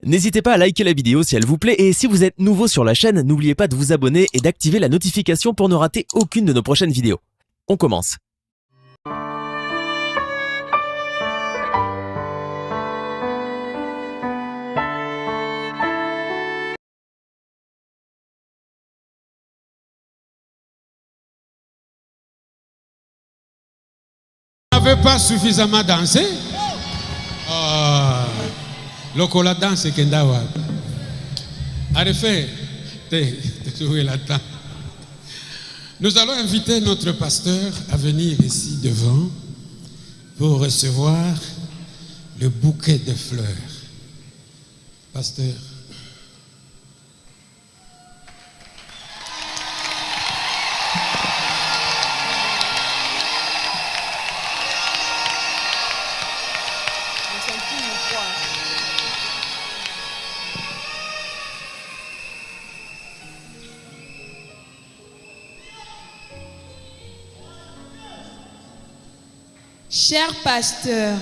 N'hésitez pas à liker la vidéo si elle vous plaît et si vous êtes nouveau sur la chaîne, n'oubliez pas de vous abonner et d'activer la notification pour ne rater aucune de nos prochaines vidéos. On commence. Vous n'avez pas suffisamment dansé? Lokola danse kendawa. Arrêtez de jouer là-dedans. Nous allons inviter notre pasteur à venir ici devant pour recevoir le bouquet de fleurs. Pasteur. Cher pasteur,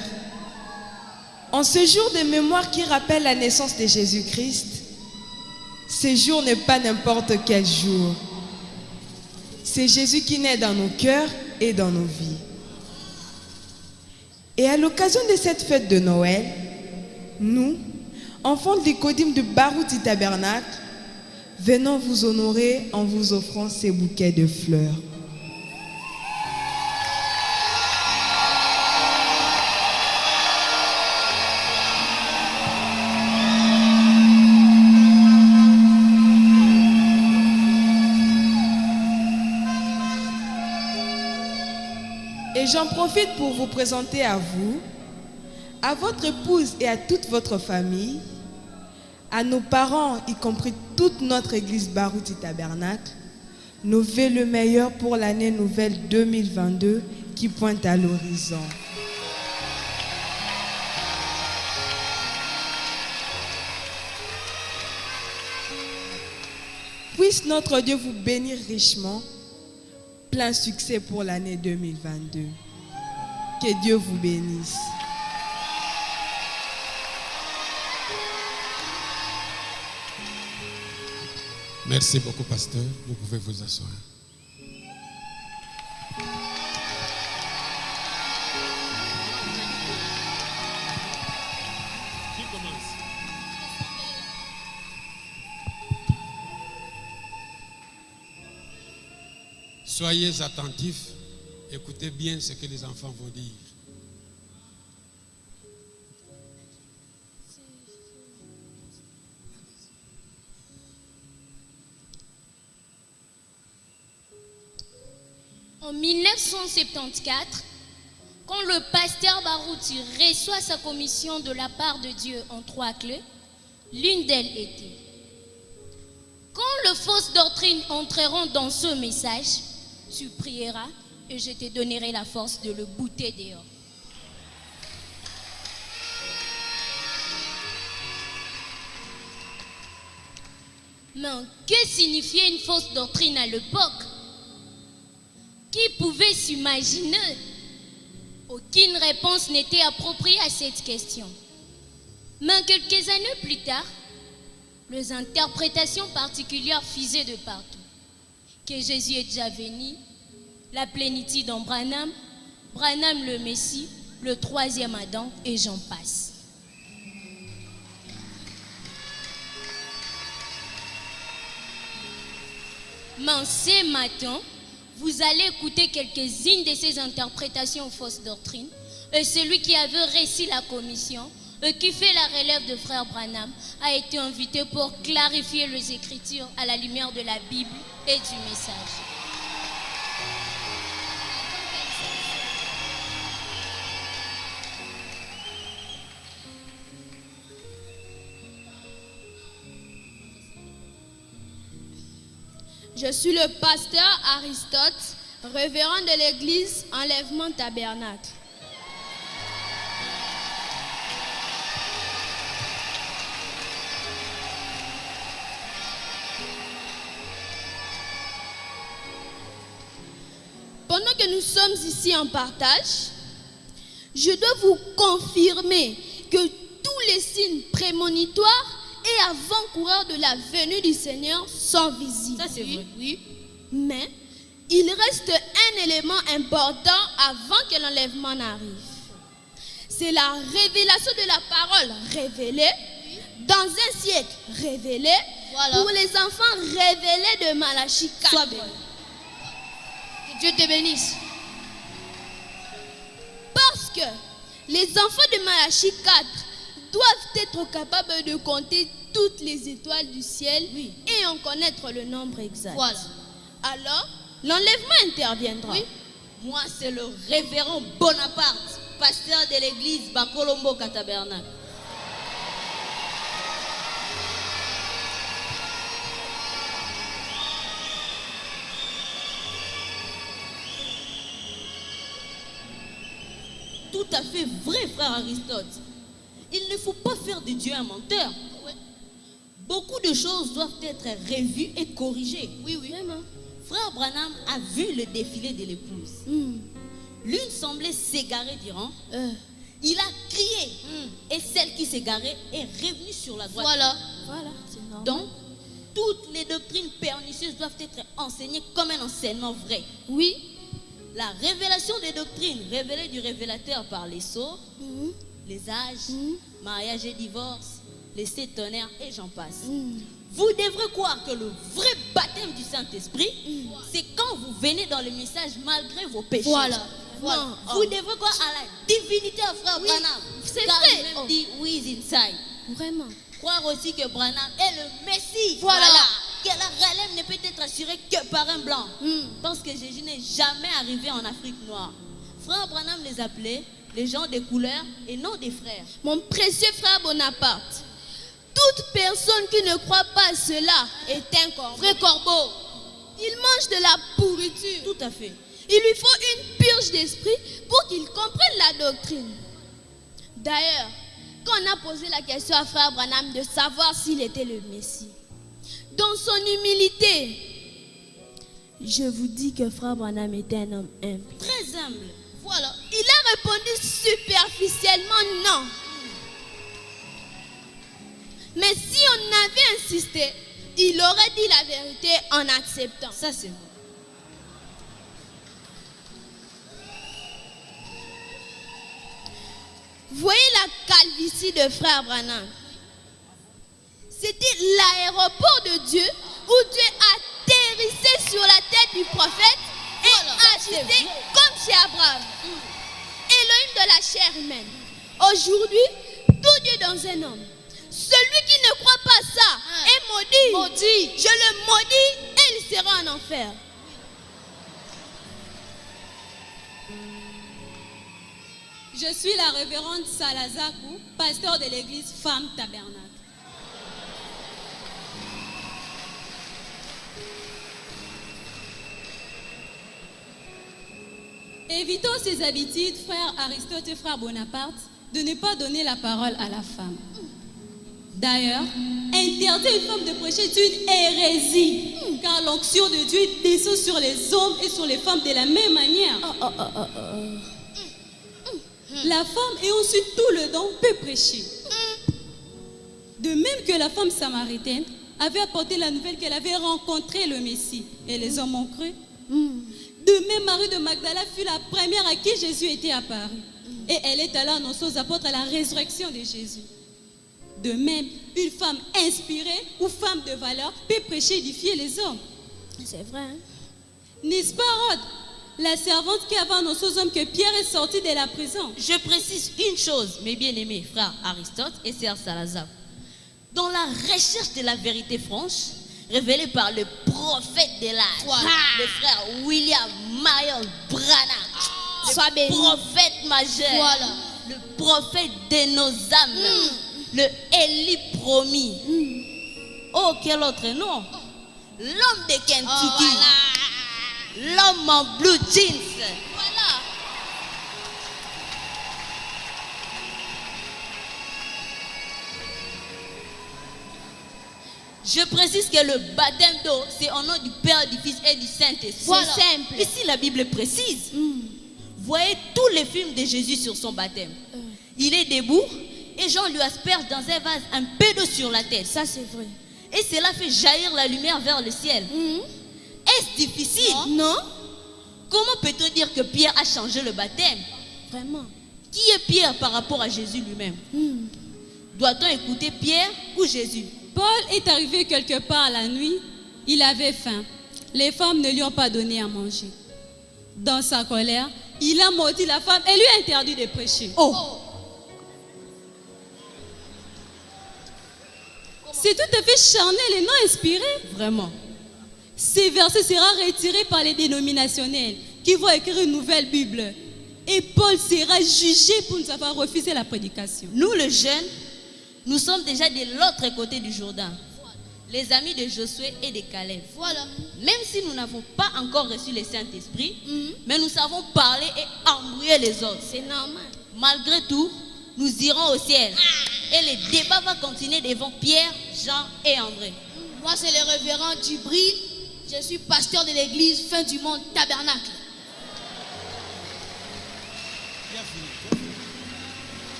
en ce jour de mémoire qui rappelle la naissance de Jésus-Christ, ce jour n'est pas n'importe quel jour. C'est Jésus qui naît dans nos cœurs et dans nos vies. Et à l'occasion de cette fête de Noël, nous, enfants de l'Ikodim du Barouti Tabernacle, venons vous honorer en vous offrant ces bouquets de fleurs. Et j'en profite pour vous présenter à vous, à votre épouse et à toute votre famille, à nos parents, y compris toute notre église Barouti Tabernacle, nos vœux le meilleur pour l'année nouvelle 2022 qui pointe à l'horizon. Puisse notre Dieu vous bénir richement. Plein succès pour l'année 2022. Que Dieu vous bénisse. Merci beaucoup, pasteur. Vous pouvez vous asseoir. Qui commence? Soyez attentifs, écoutez bien ce que les enfants vont dire. En 1974, quand le pasteur Barouti reçoit sa commission de la part de Dieu en 3 clés, l'une d'elles était: quand les fausses doctrines entreront dans ce message, tu prieras et je te donnerai la force de le bouter dehors. Mais que signifiait une fausse doctrine à l'époque? Qui pouvait s'imaginer? Aucune réponse n'était appropriée à cette question. Mais quelques années plus tard, les interprétations particulières fusaient de partout. Que Jésus est déjà venu, la plénitude en Branham, Branham le Messie, le 3e Adam, et j'en passe. Mais ce matin, vous allez écouter quelques-unes de ces interprétations aux fausses doctrines, et celui qui avait reçu la commission et qui fait la relève de frère Branham a été invité pour clarifier les Écritures à la lumière de la Bible et du message. Je suis le pasteur Aristote, révérend de l'église Enlèvement Tabernacle. Pendant que nous sommes ici en partage, je dois vous confirmer que tous les signes prémonitoires et avant-coureurs de la venue du Seigneur sont visibles. Ça c'est vrai. Oui. Mais il reste un élément important avant que l'enlèvement n'arrive. C'est la révélation de la parole révélée dans un siècle révélé pour les enfants révélés de Malachie 4. Sois béni. Que Dieu te bénisse. Parce que les enfants de Malachie 4 doivent être capables de compter toutes les étoiles du ciel et en connaître le nombre exact. Voilà. Alors, l'enlèvement interviendra. Oui. Moi, c'est le révérend Bonaparte, pasteur de l'église Bakolombo Tabernacle. Tout à fait vrai, frère Aristote. Il ne faut pas faire de Dieu un menteur. Beaucoup de choses doivent être revues et corrigées. Oui, vraiment. Frère Branham a vu le défilé de l'épouse. L'une semblait s'égarer du rang. Il a crié. Et celle qui s'égarait est revenue sur la droite. Voilà, c'est normal. Donc, toutes les doctrines pernicieuses doivent être enseignées comme un enseignement vrai. Oui. La révélation des doctrines révélées du révélateur par les sceaux, les âges, mariage et divorce, les sept tonnerres et j'en passe. Vous devrez croire que le vrai baptême du Saint-Esprit, c'est quand vous venez dans le message malgré vos péchés. Voilà. Vous devrez croire à la divinité de frère Branham. C'est car vrai. il même dit who is inside. Vraiment. Croire aussi que Branham est le Messie. Voilà. Que la relève ne peut être assurée que par un blanc. Parce que Jésus n'est jamais arrivé en Afrique noire. Frère Branham les appelait les gens des couleurs et non des frères. Mon précieux frère Bonaparte, toute personne qui ne croit pas à cela est un corbeau. Vrai corbeau. Il mange de la pourriture. Tout à fait. Il lui faut une purge d'esprit pour qu'il comprenne la doctrine. D'ailleurs, quand on a posé la question à frère Branham de savoir s'il était le Messie, dans son humilité, je vous dis que frère Branham était un homme humble. Très humble. Voilà. Il a répondu superficiellement non. Mais si on avait insisté, il aurait dit la vérité en acceptant. Ça, c'est vrai. Voyez la calvitie de frère Branham. C'était l'aéroport de Dieu où Dieu atterrissait sur la tête du prophète et agissait comme chez Abraham. Élohim de la chair humaine. Aujourd'hui, tout Dieu dans un homme. Celui qui ne croit pas ça est maudit. Maudit. Je le maudis et il sera en enfer. Je suis la révérende Salazakou, pasteur de l'église Femme Tabernacle. Évitons ces habitudes, frère Aristote et frère Bonaparte, de ne pas donner la parole à la femme. D'ailleurs, interdire une femme de prêcher est une hérésie, car l'onction de Dieu descend sur les hommes et sur les femmes de la même manière. La femme ayant su tout le don peut prêcher. De même que la femme samaritaine avait apporté la nouvelle qu'elle avait rencontré le Messie et les hommes ont cru. De même, Marie de Magdala fut la première à qui Jésus était apparu. Et elle est allée annoncer aux apôtres la résurrection de Jésus. De même, une femme inspirée ou femme de valeur peut prêcher et édifier les hommes. C'est vrai, hein? N'est-ce pas, Rod, la servante qui avait annoncé aux hommes que Pierre est sorti de la prison? Je précise une chose, mes bien-aimés frères Aristote et sœur Salazar. Dans la recherche de la vérité franche, révélée par le prophète de l'âge, le frère William Marion Branham, le prophète majeur, le prophète de nos âmes, le Élie promis. Oh, quel autre nom? L'homme de Kentucky, l'homme en blue jeans. Voilà. Je précise que le baptême d'eau, c'est au nom du Père, du Fils et du Saint-Esprit. Voilà. C'est simple. Ici, la Bible précise. Voyez tous les films de Jésus sur son baptême. Il est debout et Jean lui asperge dans un vase un peu d'eau sur la tête. Ça, c'est vrai. Et cela fait jaillir la lumière vers le ciel. Est-ce difficile? Non. Comment peut-on dire que Pierre a changé le baptême? Vraiment. Qui est Pierre par rapport à Jésus lui-même? Doit-on écouter Pierre ou Jésus? Paul est arrivé quelque part la nuit. Il avait faim. Les femmes ne lui ont pas donné à manger. Dans sa colère, il a maudit la femme et lui a interdit de prêcher. C'est tout à fait charnel et non inspiré. Vraiment. Ces versets seront retirés par les dénominationnels qui vont écrire une nouvelle Bible. Et Paul sera jugé pour nous avoir refusé la prédication. Nous, les jeunes, nous sommes déjà de l'autre côté du Jourdain. Les amis de Josué et de Caleb. Voilà. Même si nous n'avons pas encore reçu le Saint-Esprit, mais nous savons parler et embrouiller les autres. C'est normal. Malgré tout, nous irons au ciel. Et le débat va continuer devant Pierre, Jean et André. Moi, c'est le révérend Djibril. Je suis pasteur de l'église Fin du Monde Tabernacle.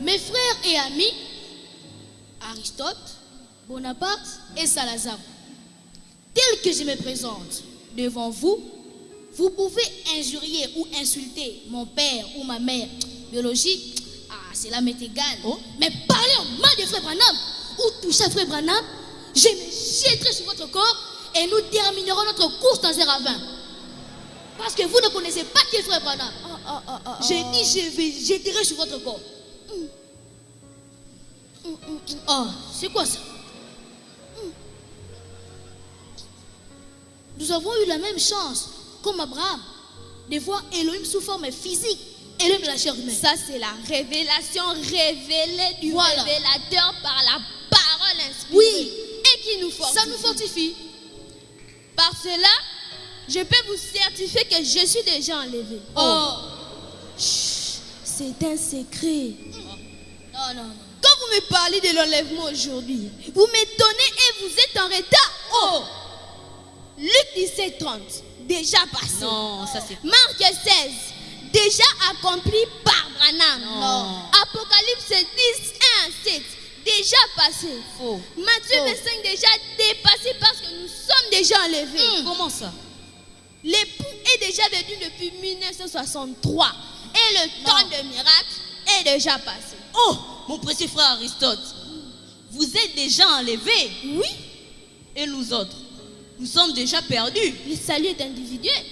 Mes frères et amis, Aristote, Bonaparte et Salazar, tel que je me présente devant vous, vous pouvez injurier ou insulter mon père ou ma mère biologique. Cela m'est égal. Mais parler en mal de frère Branham ou toucher frère Branham, je me jetterai sur votre corps et nous terminerons notre course dans un ravin. Parce que vous ne connaissez pas qui est frère Branham. J'ai dit je vais jeter sur votre corps. C'est quoi ça? Nous avons eu la même chance, comme Abraham, de voir Elohim sous forme physique, Elohim de la chair humaine. Ça, c'est la révélation révélée du révélateur par la parole inspirée. Oui. Et qui nous fortifie. Ça nous fortifie. Par cela, je peux vous certifier que je suis déjà enlevé. C'est un secret. Non. Quand vous me parlez de l'enlèvement aujourd'hui, vous m'étonnez et vous êtes en retard. Luc 17, 30, déjà passé. Non, ça c'est... Marc 16, déjà accompli par Branham. Non. Apocalypse 10, 1 à 7, déjà passé. Faux. Matthieu 25, déjà dépassé parce que nous sommes déjà enlevés. Comment ça? L'époux est déjà venu depuis 1963 et le temps de miracle est déjà passé. Mon précieux frère Aristote, vous êtes déjà enlevés. Oui. Et nous autres, nous sommes déjà perdus. Le salut est individuel.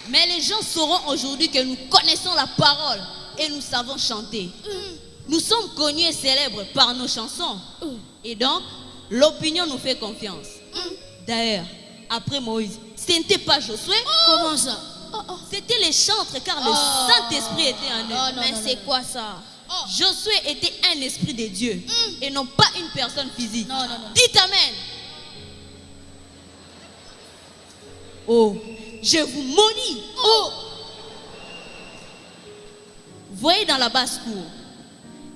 Mais les gens sauront aujourd'hui que nous connaissons la parole et nous savons chanter. Nous sommes connus et célèbres par nos chansons. Et donc, l'opinion nous fait confiance. D'ailleurs, après Moïse, ce n'était pas Josué. Comment ça? C'était les chantres car le Saint-Esprit était en eux. Mais c'est quoi ça? Josué était un esprit de Dieu et non pas une personne physique. Non. Dites Amen. Je vous maudis. Voyez dans la basse-cour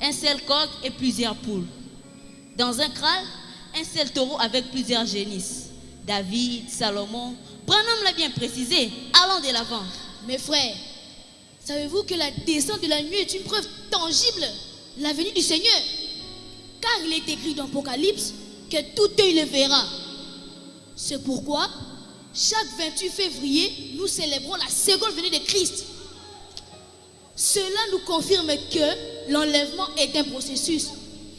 un seul coq et plusieurs poules. Dans un kraal, un seul taureau avec plusieurs génisses. David, Salomon, Branham l'a bien précisé, allant de l'avant. Mes frères, savez-vous que la descente de la nuit est une preuve tangible, la venue du Seigneur? Car il est écrit dans l'Apocalypse que tout œil le verra. C'est pourquoi, chaque 28 février, nous célébrons la seconde venue de Christ. Cela nous confirme que l'enlèvement est un processus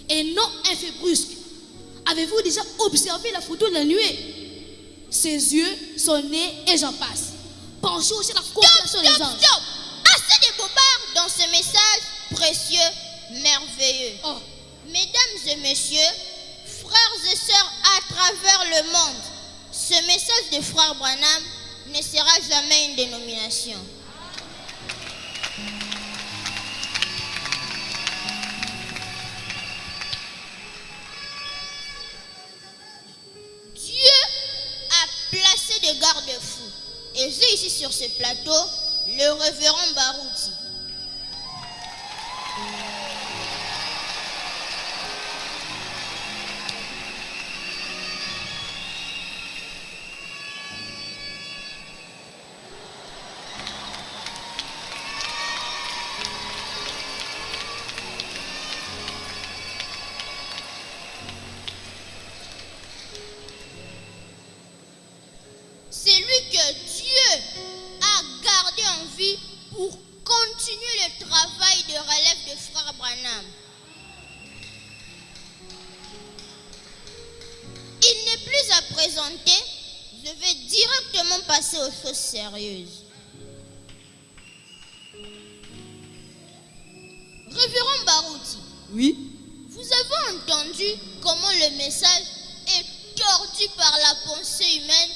et non un fait brusque. Avez-vous déjà observé la photo de la nuée? Ses yeux, son nez et j'en passe. Pensez aussi à la constellation des anges. Stop! Assez de bobards dans ce message précieux, merveilleux. Mesdames et messieurs, frères et sœurs à travers le monde, ce message de frère Branham ne sera jamais une dénomination. Placé de garde-fous. Et j'ai ici sur ce plateau le révérend Barouti. plus à présenter, je vais directement passer aux choses sérieuses. Révérend Barouti, Oui? vous avez entendu comment le message est tordu par la pensée humaine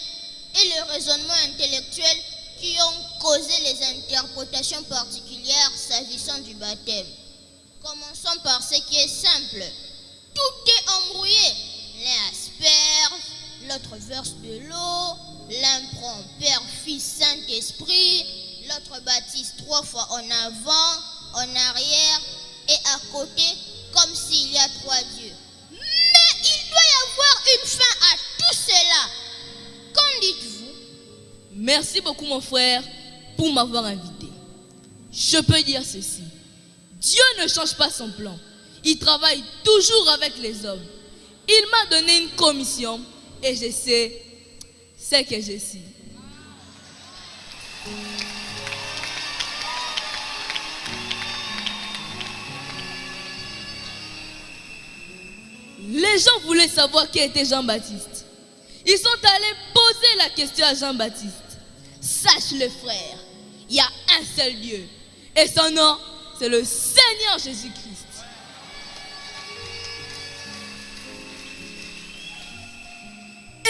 et le raisonnement intellectuel qui ont causé les interprétations particulières s'agissant du baptême. Commençons par ce qui est simple. Tout est embrouillé. L'un asperge, l'autre verse de l'eau, l'un prend Père, Fils, Saint-Esprit, l'autre baptise 3 fois en avant, en arrière et à côté, comme s'il y a 3 dieux. Mais il doit y avoir une fin à tout cela. Qu'en dites-vous? Merci beaucoup mon frère pour m'avoir invité. Je peux dire ceci. Dieu ne change pas son plan. Il travaille toujours avec les hommes. Il m'a donné une commission et je sais ce que je suis. Les gens voulaient savoir qui était Jean-Baptiste. Ils sont allés poser la question à Jean-Baptiste. Sache le frère, il y a un seul Dieu. Et son nom, c'est le Seigneur Jésus-Christ.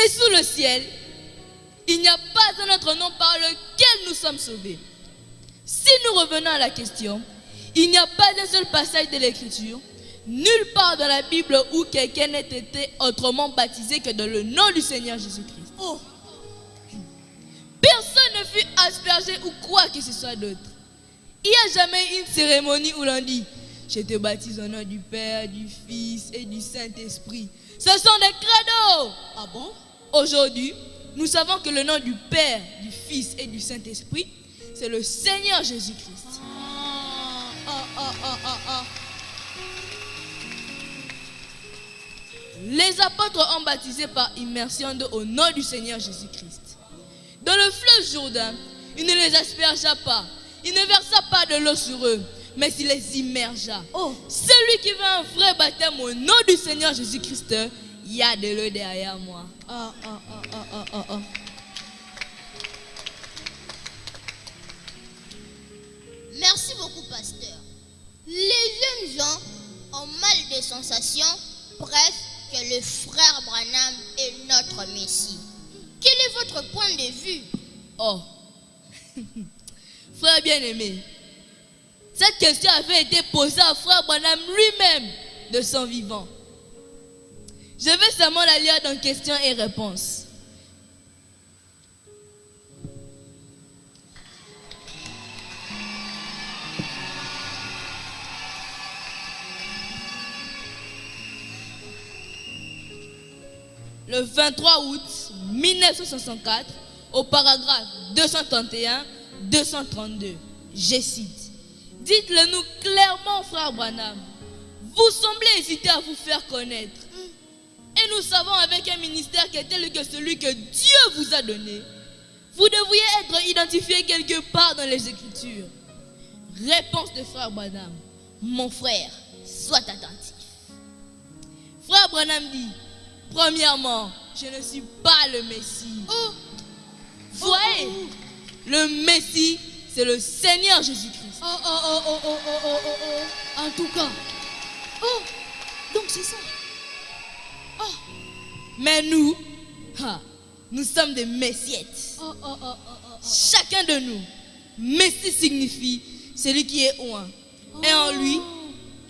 Et sous le ciel, il n'y a pas un autre nom par lequel nous sommes sauvés. Si nous revenons à la question, il n'y a pas un seul passage de l'Écriture, nulle part dans la Bible où quelqu'un n'ait été autrement baptisé que dans le nom du Seigneur Jésus-Christ. Oh. Personne ne fut aspergé ou quoi que ce soit d'autre. Il n'y a jamais une cérémonie où l'on dit « Je te baptise au nom du Père, du Fils et du Saint-Esprit ». Ce sont des credos. Ah bon? Aujourd'hui, nous savons que le nom du Père, du Fils et du Saint-Esprit, c'est le Seigneur Jésus-Christ. Les apôtres ont baptisé par immersion d'eau au nom du Seigneur Jésus-Christ. Dans le fleuve Jourdain, il ne les aspergea pas. Il ne versa pas de l'eau sur eux, mais il les immergea. Oh. Celui qui veut un vrai baptême au nom du Seigneur Jésus-Christ, il y a de l'eau derrière moi. Merci beaucoup, pasteur. Les jeunes gens ont mal de sensations, bref, que le frère Branham est notre Messie. Quel est votre point de vue? Oh, frère bien-aimé, cette question avait été posée à frère Branham lui-même de son vivant. Je vais seulement la lire dans questions et réponses. Le 23 août 1964, au paragraphe 231-232, je cite. Dites-le nous clairement, frère Branham. Vous semblez hésiter à vous faire connaître. Et nous savons avec un ministère qui est tel que celui que Dieu vous a donné, vous devriez être identifié quelque part dans les Écritures. Réponse de frère Branham. Mon frère, sois attentif. Frère Branham dit, premièrement, je ne suis pas le Messie. Voyez, le Messie, c'est le Seigneur Jésus-Christ. En tout cas. Donc c'est ça. Mais nous, nous sommes des messiettes. Chacun de nous, Messie signifie celui qui est oint. Et en lui,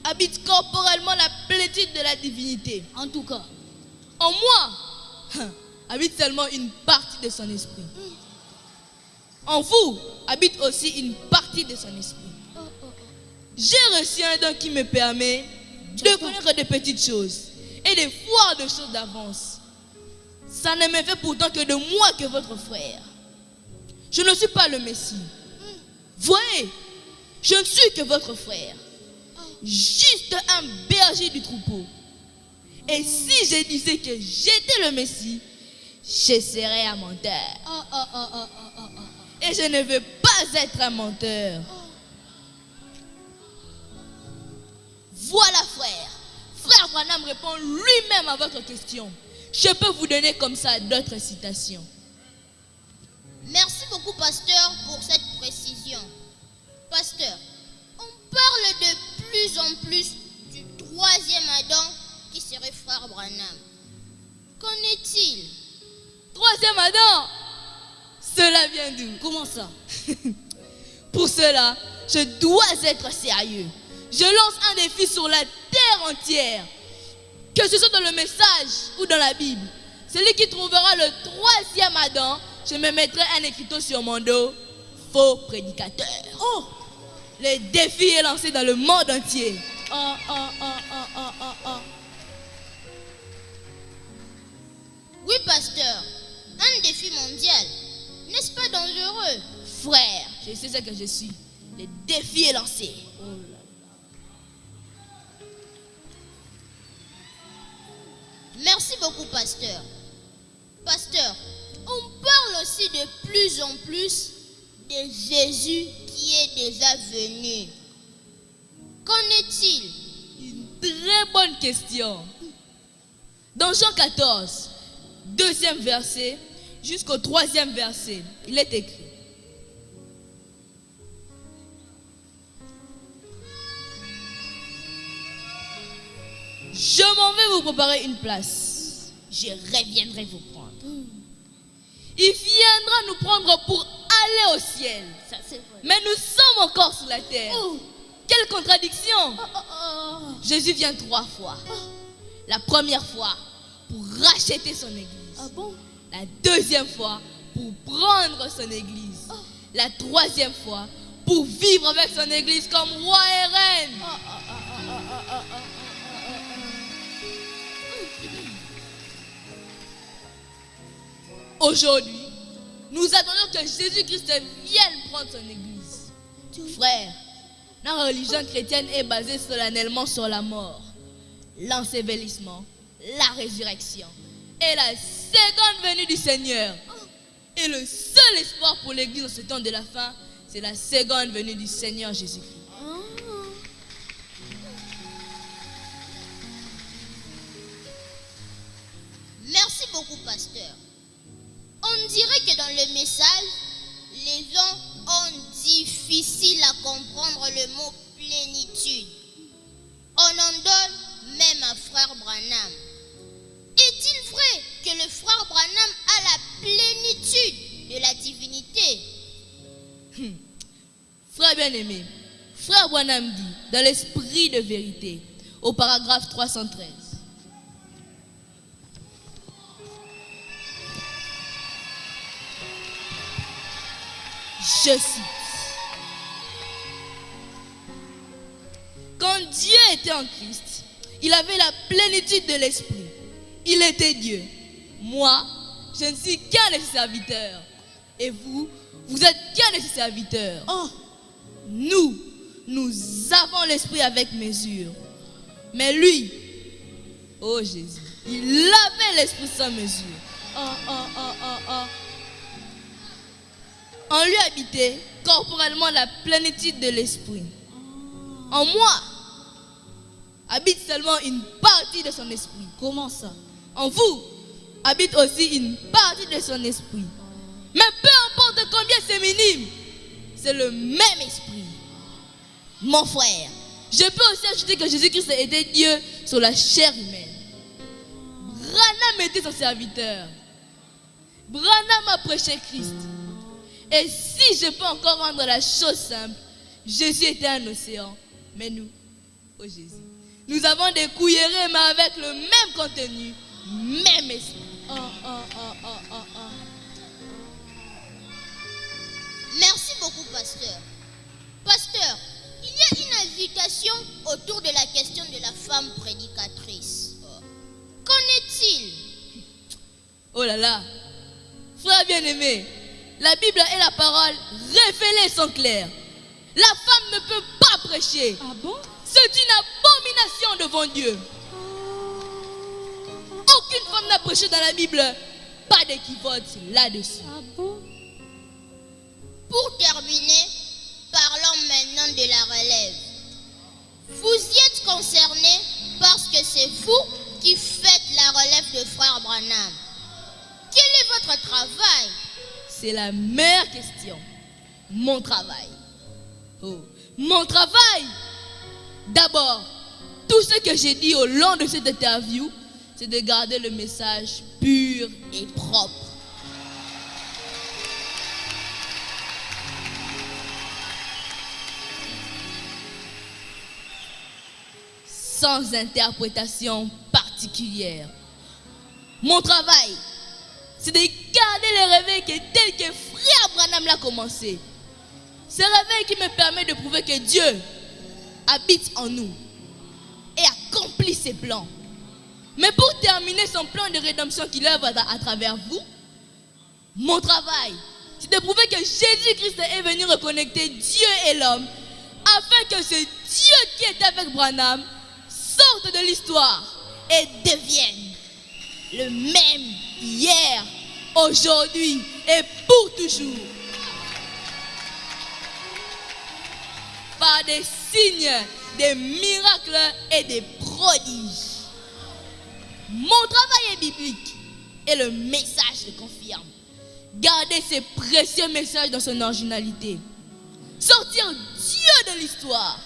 habite corporellement la plénitude de la divinité. En tout cas. En moi, habite seulement une partie de son esprit. En vous, habite aussi une partie de son esprit. J'ai reçu un don qui me permet de connaître de petites choses et de voir des choses d'avance. Ça ne me fait pourtant que de moi que votre frère. Je ne suis pas le Messie. Voyez, je ne suis que votre frère. Juste un berger du troupeau. Et si je disais que j'étais le Messie, je serais un menteur. Et je ne veux pas être un menteur. Voilà, frère. Frère Branham répond lui-même à votre question. Je peux vous donner comme ça d'autres citations. Merci beaucoup, pasteur, pour cette précision. Pasteur, on parle de plus en plus du troisième Adam qui serait frère Branham. Qu'en est-il? Troisième Adam, cela vient d'où? Comment ça? Pour cela, je dois être sérieux. Je lance un défi sur la terre entière. Que ce soit dans le message ou dans la Bible. Celui qui trouvera le troisième Adam, je me mettrai un écriteau sur mon dos. Faux prédicateur. Oh! Le défi est lancé dans le monde entier. Oui, pasteur, un défi mondial. N'est-ce pas dangereux? Frère, je sais ce que je suis. Le défi est lancé. Merci beaucoup, pasteur. Pasteur, on parle aussi de plus en plus de Jésus qui est déjà venu. Qu'en est-il? Une très bonne question. Dans Jean 14, 2e verset jusqu'au 3e verset, il est écrit: je m'en vais vous préparer une place. Je reviendrai vous prendre. Il viendra nous prendre pour aller au ciel. Ça, c'est vrai. Mais nous sommes encore sur la terre. Oh. Quelle contradiction! Jésus vient 3 fois. La première fois pour racheter son église. Ah bon? La deuxième fois pour prendre son église. La troisième fois pour vivre avec son église comme roi et reine. Aujourd'hui, nous attendons que Jésus-Christ vienne prendre son église. Frère, la religion chrétienne est basée solennellement sur la mort, l'ensevelissement, la résurrection et la seconde venue du Seigneur. Et le seul espoir pour l'église en ce temps de la fin, c'est la seconde venue du Seigneur Jésus-Christ. Merci beaucoup, pasteur. On dirait que dans le message, les gens ont difficile à comprendre le mot plénitude. On en donne même à frère Branham. Est-il vrai que le frère Branham a la plénitude de la divinité? Frère bien-aimé, frère Branham dit dans l'esprit de vérité, au paragraphe 313. Je cite: quand Dieu était en Christ, il avait la plénitude de l'esprit. Il était Dieu. Moi, je ne suis qu'un de ses serviteurs. Et vous, vous êtes qu'un de ses serviteurs. Oh, nous avons l'esprit avec mesure. Mais lui, oh Jésus, il avait l'esprit sans mesure. En lui habitait corporellement la plénitude de l'esprit. En moi habite seulement une partie de son esprit. Comment ça? En vous habite aussi une partie de son esprit. Mais peu importe combien c'est minime, c'est le même esprit. Mon frère, je peux aussi ajouter que Jésus-Christ était Dieu sur la chair humaine. Branham était son serviteur. Branham a prêché Christ. Et si je peux encore rendre la chose simple, Jésus était un océan. Mais nous, oh Jésus, nous avons des cuillerées, mais avec le même contenu, même esprit. Merci beaucoup, pasteur. Pasteur, il y a une agitation autour de la question de la femme prédicatrice. Qu'en est-il? Oh là là, frère bien-aimé, la Bible et la parole révélées sont claires. La femme ne peut pas prêcher. Ah bon? C'est une abomination devant Dieu. Aucune femme n'a prêché dans la Bible. Pas d'équivoque là-dessus. Ah bon? Pour terminer, parlons maintenant de la relève. Vous y êtes concerné parce que c'est vous qui faites la relève message de frère Branham. Quel est votre travail? C'est la meilleure question. Mon travail. Oh, mon travail. D'abord, tout ce que j'ai dit au long de cette interview, c'est de garder le message pur et propre. Sans interprétation particulière. Mon travail, c'est de garder le réveil tel que frère Branham l'a commencé. Ce réveil qui me permet de prouver que Dieu habite en nous et accomplit ses plans. Mais pour terminer son plan de rédemption qu'il œuvre à travers vous, mon travail, c'est de prouver que Jésus-Christ est venu reconnecter Dieu et l'homme afin que ce Dieu qui est avec Branham sorte de l'histoire et devienne le même hier, aujourd'hui et pour toujours. Par des signes, des miracles et des prodiges. Mon travail est biblique et le message le confirme. Gardez ces précieux messages dans son originalité. Sortir Dieu de l'histoire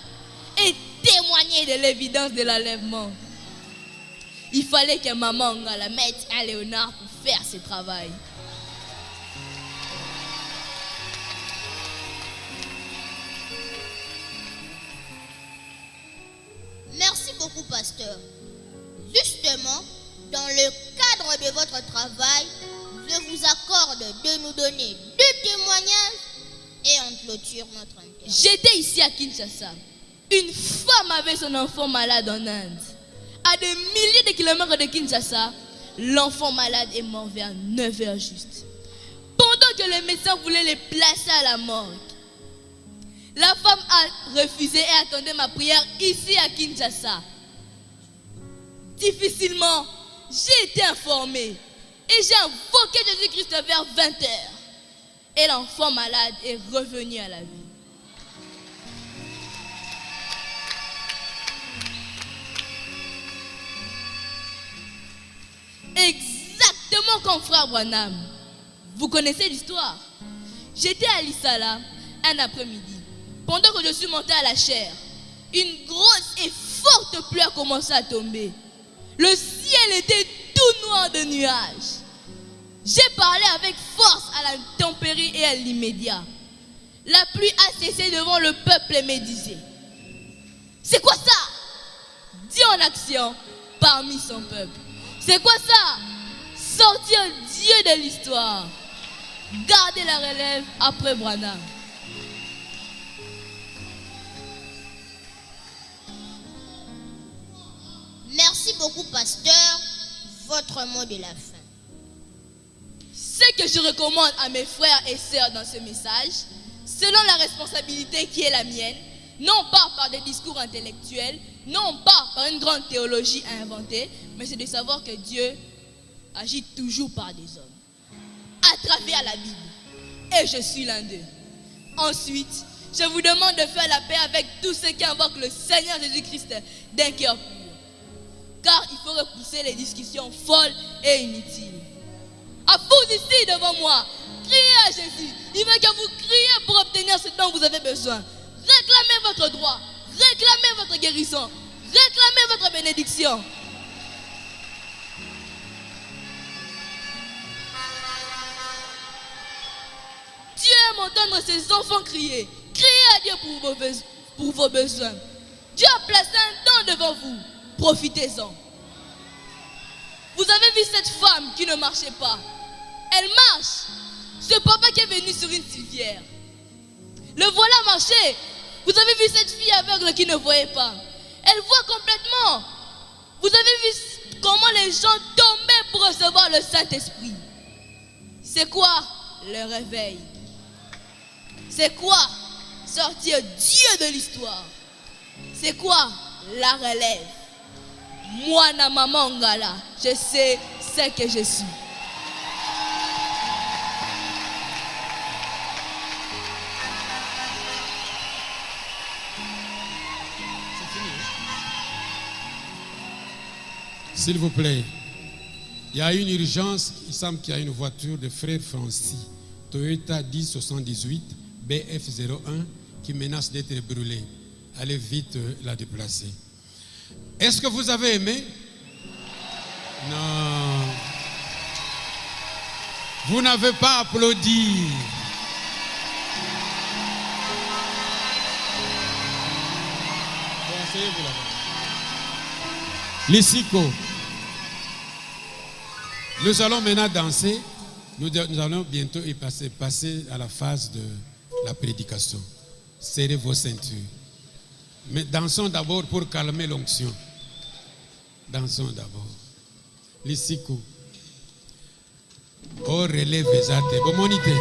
et témoigner de l'évidence de l'enlèvement. Il fallait que maman la mette à Léonard pour faire ce travail. Merci beaucoup, pasteur. Justement, dans le cadre de votre travail, je vous accorde de nous donner 2 témoignages et on clôture notre interview. J'étais ici à Kinshasa. Une femme avait son enfant malade en Inde. À des milliers de kilomètres de Kinshasa, l'enfant malade est mort vers 9h juste. Pendant que les médecins voulaient les placer à la morgue, la femme a refusé et attendait ma prière ici à Kinshasa. Difficilement, j'ai été informée et j'ai invoqué Jésus-Christ vers 20h. Et l'enfant malade est revenu à la vie. Exactement comme frère Branham. Vous connaissez l'histoire. J'étais à Lissala un après-midi. Pendant que je suis montée à la chaire, une grosse et forte pluie a commencé à tomber. Le ciel était tout noir de nuages. J'ai parlé avec force à l'intempérie et à l'immédiat. La pluie a cessé devant le peuple et me disait: c'est quoi ça? Dieu en action parmi son peuple. C'est quoi ça? Sortir Dieu de l'histoire. Garder la relève après Branham. Merci beaucoup, pasteur. Votre mot de la fin. Ce que je recommande à mes frères et sœurs dans ce message, selon la responsabilité qui est la mienne, non pas par des discours intellectuels, non pas par une grande théologie à inventer, mais c'est de savoir que Dieu agit toujours par des hommes, à travers la Bible. Et je suis l'un d'eux. Ensuite, je vous demande de faire la paix avec tous ceux qui invoquent le Seigneur Jésus-Christ d'un cœur pur. Car il faut repousser les discussions folles et inutiles. À vous ici devant moi, criez à Jésus. Il veut que vous criez pour obtenir ce dont vous avez besoin. Réclamez votre droit, réclamez votre guérison, réclamez votre bénédiction. Dieu aime entendre ses enfants crier. Criez à Dieu pour vos besoins. Dieu a placé un don devant vous. Profitez-en. Vous avez vu cette femme qui ne marchait pas. Elle marche. Ce papa qui est venu sur une civière. Le voilà marcher. Vous avez vu cette fille aveugle qui ne voyait pas. Elle voit complètement. Vous avez vu comment les gens tombaient pour recevoir le Saint-Esprit. C'est quoi le réveil? C'est quoi sortir Dieu de l'histoire? C'est quoi la relève? Moi, na maman ngala, je sais ce que je suis. S'il vous plaît, Il y a une urgence, il semble qu'il y a une voiture de frère Francis, Toyota 1078 BF01 qui menace d'être brûlée. Allez vite la déplacer. Est-ce que vous avez aimé? Non. Vous n'avez pas applaudi. Bon, asseyez-vous là-bas. Lisico. Nous allons maintenant danser. Nous allons bientôt y passer à la phase de la prédication. Serrez vos ceintures. Mais dansons d'abord pour calmer l'onction. Dansons d'abord. Lisico. Oh, relève les artes. Bon, monité.